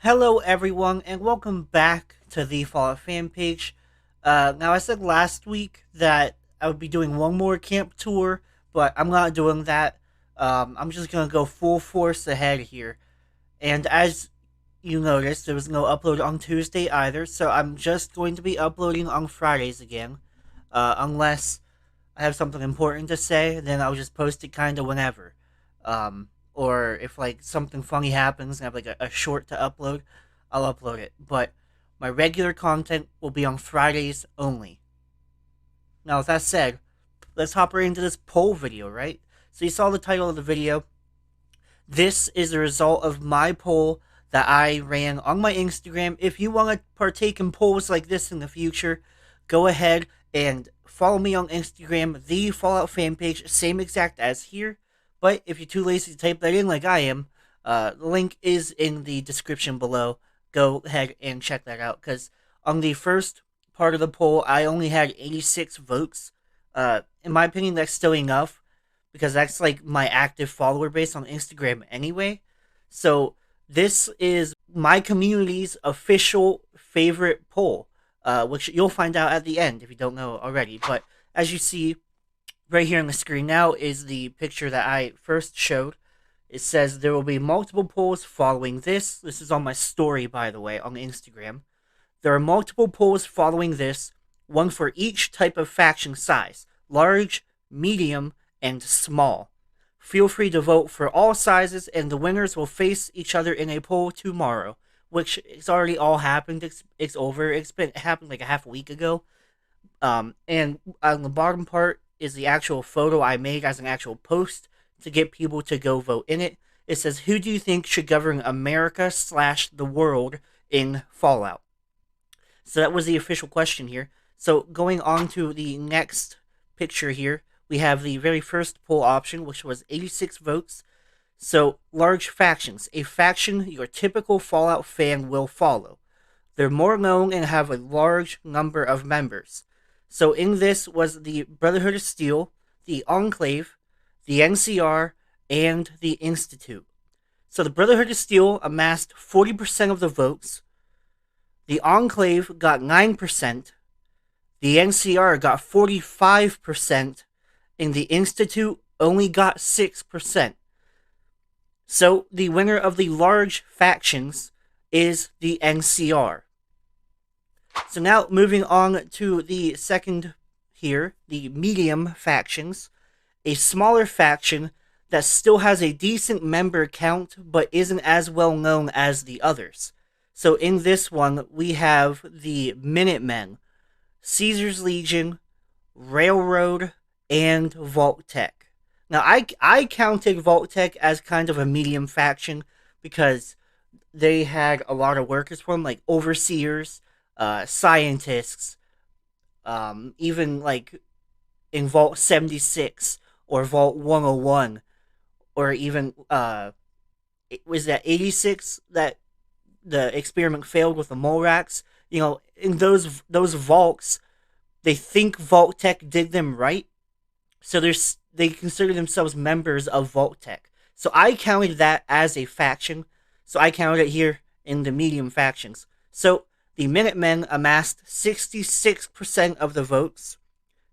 Hello, everyone, and welcome back to the Fallout fan page. Now, I said last week that I would be doing one more camp tour, but I'm not doing that. I'm just gonna go full force ahead here. And as you noticed, there was no upload on Tuesday either, so I'm just going to be uploading on Fridays again. Unless I have something important to say, then I'll just post it kind of whenever. Or if like something funny happens and I have like a short to upload, I'll upload it. But my regular content will be on Fridays only. Now, with that said, let's hop right into this poll video, right? So you saw the title of the video. This is the result of my poll that I ran on my Instagram. If you want to partake in polls like this in the future, go ahead and follow me on Instagram, the Fallout fan page, same exact as here. But if you're too lazy to type that in like I am, the link is in the description below. Go ahead and check that out. Because on the first part of the poll, I only had 86 votes. In my opinion, that's still enough because that's like my active follower base on Instagram anyway. So this is my community's official favorite poll, which you'll find out at the end if you don't know already. But as you see right here on the screen now is the picture that I first showed. It says there will be multiple polls following this. This is on my story, by the way, on Instagram. There are multiple polls following this, one for each type of faction size: large, medium, and small. Feel free to vote for all sizes, and the winners will face each other in a poll tomorrow, which it's already all happened. It's over. It happened like a half a week ago. And on the bottom part is the actual photo I made as an actual post to get people to go vote in it. It says, "Who do you think should govern America / the world in Fallout?" So that was the official question here. So going on to the next picture here, we have the very first poll option, which was 86 votes. So, large factions. A faction your typical Fallout fan will follow. They're more known and have a large number of members. So in this was the Brotherhood of Steel, the Enclave, the NCR, and the Institute. So the Brotherhood of Steel amassed 40% of the votes. The Enclave got 9%. The NCR got 45%. And the Institute only got 6%. So the winner of the large factions is the NCR. So now moving on to the second here, the medium factions. A smaller faction that still has a decent member count but isn't as well known as the others. So in this one, we have the Minutemen, Caesar's Legion, Railroad, and Vault-Tec. Now, I counted Vault-Tec as kind of a medium faction because they had a lot of workers for them, like overseers, scientists, even like in Vault 76 or Vault 101, or even was that 86 that the experiment failed with the Molrax. You know, in those vaults, they think Vault-Tec did them right, so they consider themselves members of Vault-Tec. So I counted that as a faction. So I counted it here in the medium factions. So the Minutemen amassed 66% of the votes.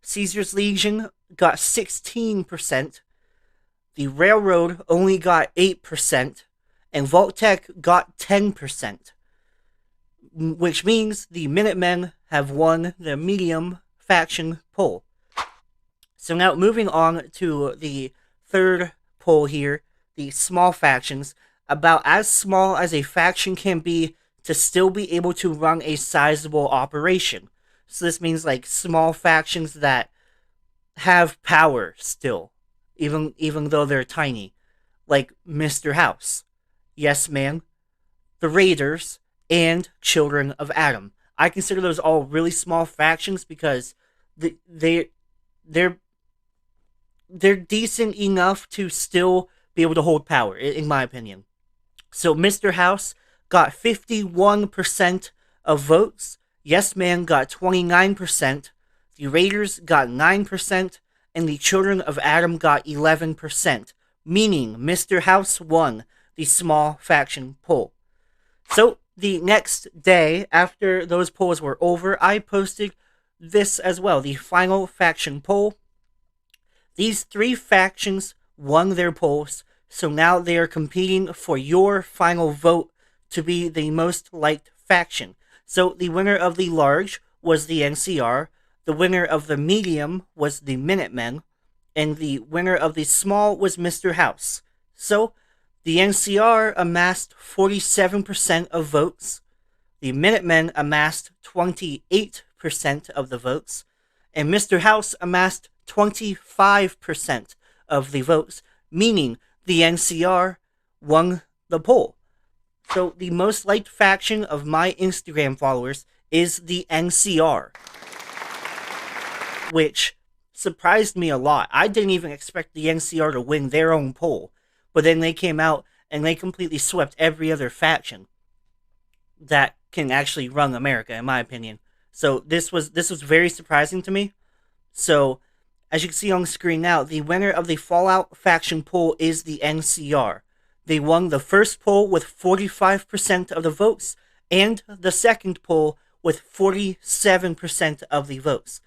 Caesar's Legion got 16%. The Railroad only got 8%. And Vault-Tec got 10%. Which means the Minutemen have won the medium faction poll. So now moving on to the third poll here, the small factions. About as small as a faction can be to still be able to run a sizable operation. So this means like small factions that have power still, even though they're tiny. Like Mr.House, Yes Man, the Raiders, and Children of Adam. I consider those all really small factions because they're they're decent enough to still be able to hold power, in my opinion. So Mr.House got 51% of votes. Yes Man got 29%. The Raiders got 9%. And the Children of Adam got 11%. Meaning Mr. House won the small faction poll. So the next day, after those polls were over, I posted this as well, the final faction poll. These three factions won their polls, so now they are competing for your final vote to be the most liked faction. So the winner of the large was the NCR, the winner of the medium was the Minutemen, and the winner of the small was Mr. House. So the NCR amassed 47% of votes, the Minutemen amassed 28% of the votes, and Mr. House amassed 25% of the votes, meaning the NCR won the poll. So the most liked faction of my Instagram followers is the NCR, which surprised me a lot. I didn't even expect the NCR to win their own poll, but then they came out and they completely swept every other faction that can actually run America, in my opinion. So this was very surprising to me. So as you can see on the screen now, the winner of the Fallout faction poll is the NCR. They won the first poll with 45% of the votes, and the second poll with 47% of the votes.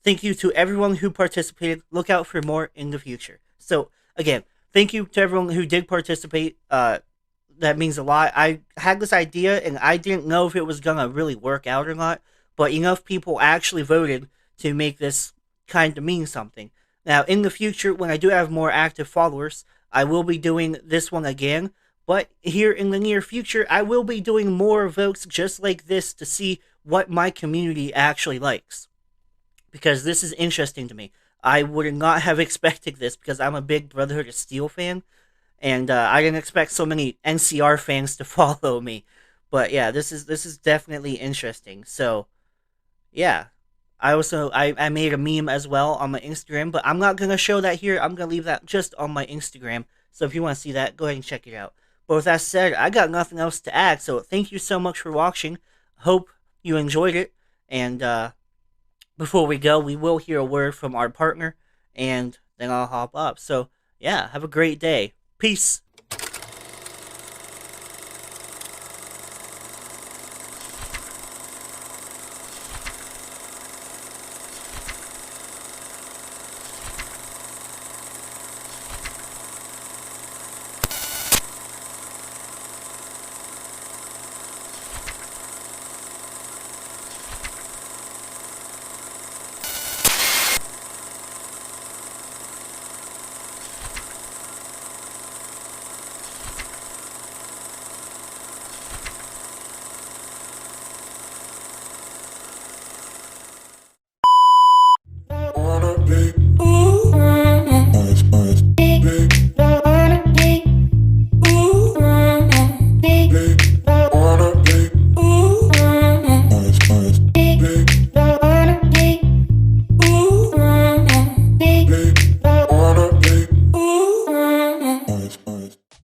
Thank you to everyone who participated. Look out for more in the future. So, again, thank you to everyone who did participate. That means a lot. I had this idea and I didn't know if it was gonna really work out or not, but enough people actually voted to make this kind of mean something. Now, in the future, when I do have more active followers, I will be doing this one again. But here in the near future, I will be doing more votes just like this to see what my community actually likes. Because this is interesting to me. I would not have expected this because I'm a big Brotherhood of Steel fan, and I didn't expect so many NCR fans to follow me. But yeah, this is definitely interesting. So yeah, I made a meme as well on my Instagram, but I'm not gonna show that here. I'm gonna leave that just on my Instagram. So if you want to see that, go ahead and check it out. But with that said, I got nothing else to add. So thank you so much for watching. Hope you enjoyed it. And before we go, we will hear a word from our partner, and then I'll hop up. So yeah, have a great day. Peace.